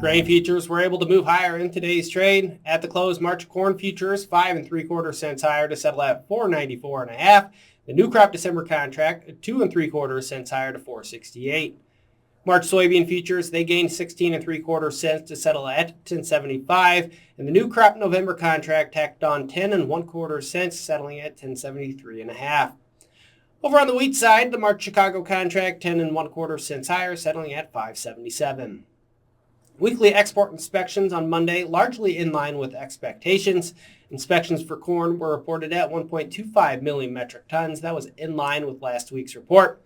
Grain futures were able to move higher in today's trade. At the close, March corn futures 5 3/4 cents higher to settle at 494.5. The new crop December contract 2 3/4 cents higher to 468. March soybean futures, they gained 16 3/4 cents to settle at 1075, and the new crop November contract tacked on 10 1/4 cents, settling at 1073.5. Over on the wheat side, the March Chicago contract 10 1/4 cents higher, settling at 577. Weekly export inspections on Monday largely in line with expectations. Inspections for corn were reported at 1.25 million metric tons. That was in line with last week's report.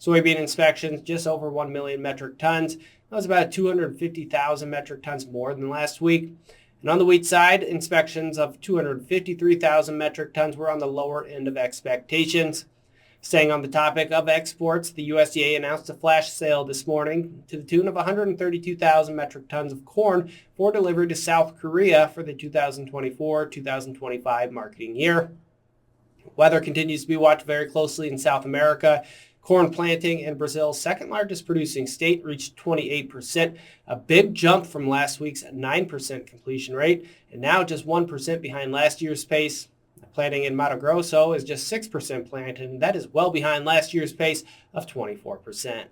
Soybean inspections just over 1 million metric tons. That was about 250,000 metric tons more than last week. And on the wheat side, inspections of 253,000 metric tons were on the lower end of expectations. Staying on the topic of exports, the USDA announced a flash sale this morning to the tune of 132,000 metric tons of corn for delivery to South Korea for the 2024-2025 marketing year. Weather continues to be watched very closely in South America. Corn planting in Brazil's second largest producing state reached 28%, a big jump from last week's 9% completion rate, and now just 1% behind last year's pace. Planting in Mato Grasso is just 6% planted, and that is well behind last year's pace of 24%.